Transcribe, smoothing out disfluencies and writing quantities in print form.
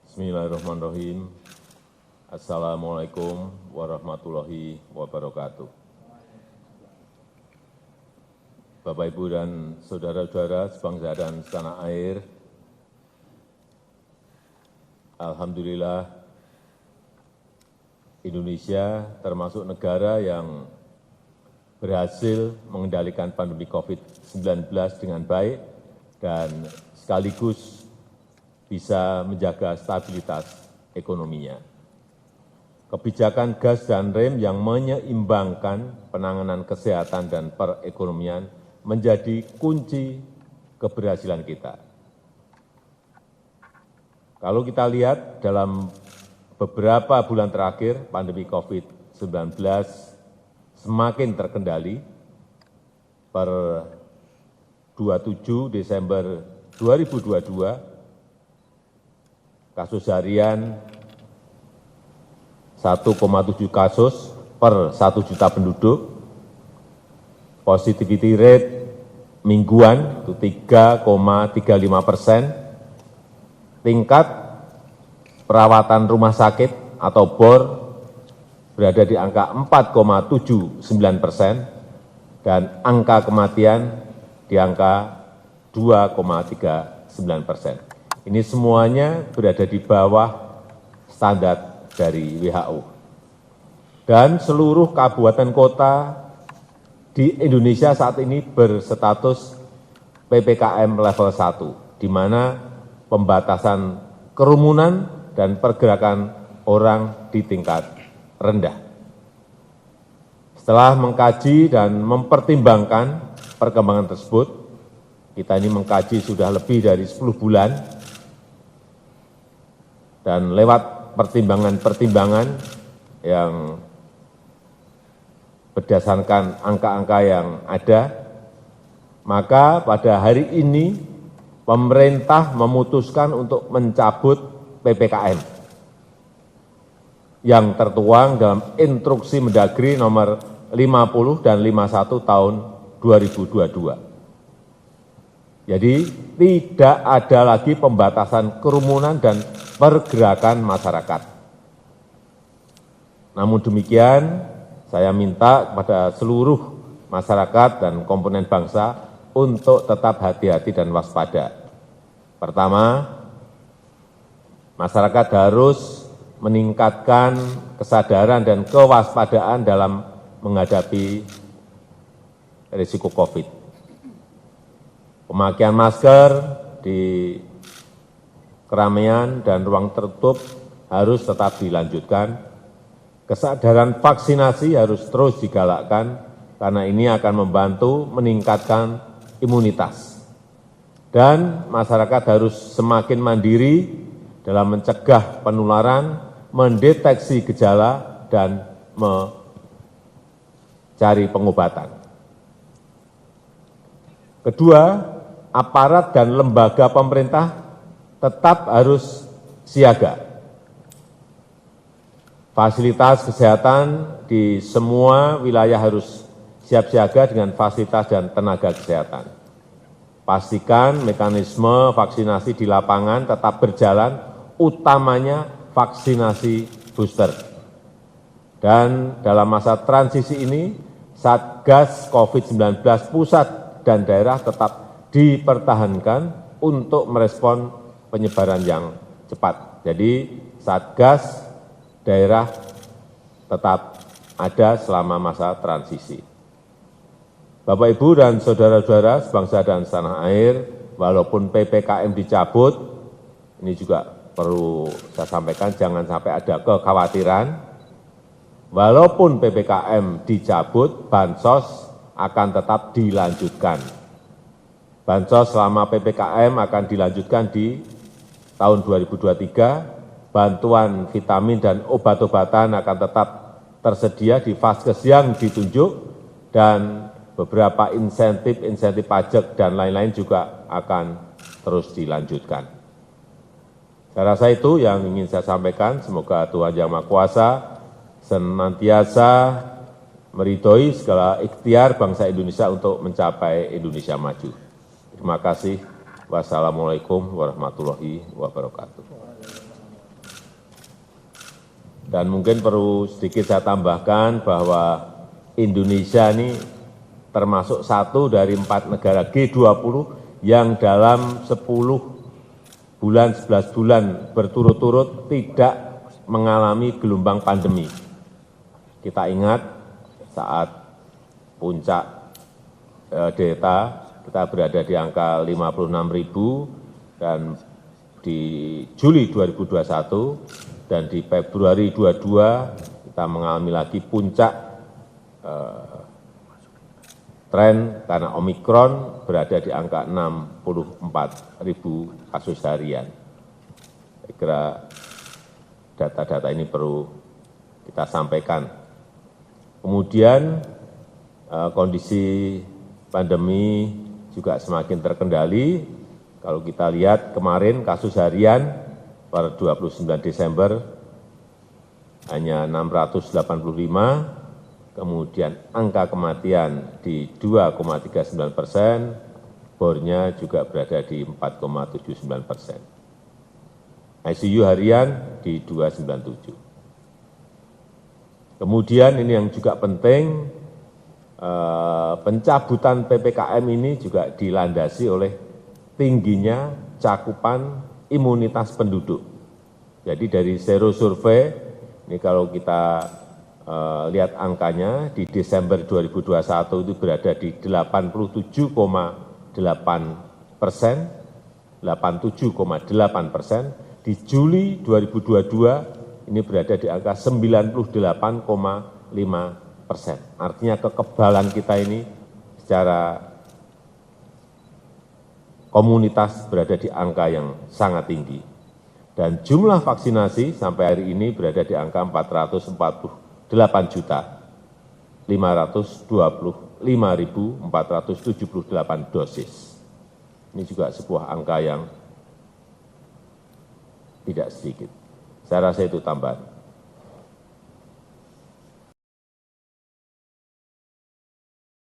Bismillahirrahmanirrahim. Assalamualaikum warahmatullahi wabarakatuh. Bapak, Ibu, dan saudara-saudara sebangsa dan setanah air, alhamdulillah Indonesia termasuk negara yang berhasil mengendalikan pandemi COVID-19 dengan baik dan sekaligus bisa menjaga stabilitas ekonominya. Kebijakan gas dan rem yang menyeimbangkan penanganan kesehatan dan perekonomian menjadi kunci keberhasilan kita. Kalau kita lihat dalam beberapa bulan terakhir, pandemi COVID-19 semakin terkendali. Per 27 Desember 2022, kasus harian 1,7 kasus per 1 juta penduduk, positivity rate mingguan itu 3,35%, tingkat perawatan rumah sakit atau BOR berada di angka 4,79%, dan angka kematian di angka 2,39%. Ini semuanya berada di bawah standar dari WHO. Dan seluruh kabupaten kota di Indonesia saat ini berstatus PPKM level 1, di mana pembatasan kerumunan dan pergerakan orang di tingkat rendah. Setelah mengkaji dan mempertimbangkan perkembangan tersebut, kita ini mengkaji sudah lebih dari 10 bulan, dan lewat pertimbangan-pertimbangan yang berdasarkan angka-angka yang ada, maka pada hari ini pemerintah memutuskan untuk mencabut PPKM yang tertuang dalam Instruksi Mendagri nomor 50 dan 51 tahun 2022. Jadi tidak ada lagi pembatasan kerumunan dan pergerakan masyarakat. Namun demikian, saya minta kepada seluruh masyarakat dan komponen bangsa untuk tetap hati-hati dan waspada. Pertama, masyarakat harus meningkatkan kesadaran dan kewaspadaan dalam menghadapi risiko COVID. Pemakaian masker di keramaian dan ruang tertutup harus tetap dilanjutkan. Kesadaran vaksinasi harus terus digalakkan karena ini akan membantu meningkatkan imunitas. Dan masyarakat harus semakin mandiri dalam mencegah penularan, mendeteksi gejala, dan mencari pengobatan. Kedua, aparat dan lembaga pemerintah tetap harus siaga. Fasilitas kesehatan di semua wilayah harus siap siaga dengan fasilitas dan tenaga kesehatan. Pastikan mekanisme vaksinasi di lapangan tetap berjalan, utamanya vaksinasi booster. Dan dalam masa transisi ini, Satgas COVID-19 pusat dan daerah tetap dipertahankan untuk merespon penyebaran yang cepat. Jadi Satgas daerah tetap ada selama masa transisi. Bapak, Ibu, dan saudara-saudara sebangsa dan setanah air, walaupun PPKM dicabut, ini juga perlu saya sampaikan, jangan sampai ada kekhawatiran. Walaupun PPKM dicabut, bansos akan tetap dilanjutkan. Bansos selama PPKM akan dilanjutkan di tahun 2023, bantuan vitamin dan obat-obatan akan tetap tersedia di vaskes yang ditunjuk, dan beberapa insentif pajak dan lain-lain juga akan terus dilanjutkan. Saya rasa itu yang ingin saya sampaikan. Semoga Tuhan Yang Maha Kuasa senantiasa meridhoi segala ikhtiar bangsa Indonesia untuk mencapai Indonesia maju. Terima kasih. Wassalamualaikum warahmatullahi wabarakatuh. Dan mungkin perlu sedikit saya tambahkan bahwa Indonesia ini termasuk satu dari 4 negara G20 yang dalam 10 bulan, 11 bulan berturut-turut tidak mengalami gelombang pandemi. Kita ingat saat puncak Delta, kita berada di angka 56.000 dan di Juli 2021 dan di Februari 22 kita mengalami lagi puncak tren karena Omikron berada di angka 64.000 kasus harian. Saya kira data-data ini perlu kita sampaikan. Kemudian kondisi pandemi juga semakin terkendali. Kalau kita lihat kemarin kasus harian per 29 Desember hanya 685, kemudian angka kematian di 2,39%, bornya juga berada di 4,79%. ICU harian di 297. Kemudian ini yang juga penting, pencabutan PPKM ini juga dilandasi oleh tingginya cakupan imunitas penduduk. Jadi dari Sero Survei, ini kalau kita lihat angkanya, di Desember 2021 itu berada di 87,8%, 87,8%. Di Juli 2022 ini berada di angka 98,5%. Artinya kekebalan kita ini secara komunitas berada di angka yang sangat tinggi. Dan jumlah vaksinasi sampai hari ini berada di angka 448.525.478 dosis. Ini juga sebuah angka yang tidak sedikit. Saya rasa itu tambahan.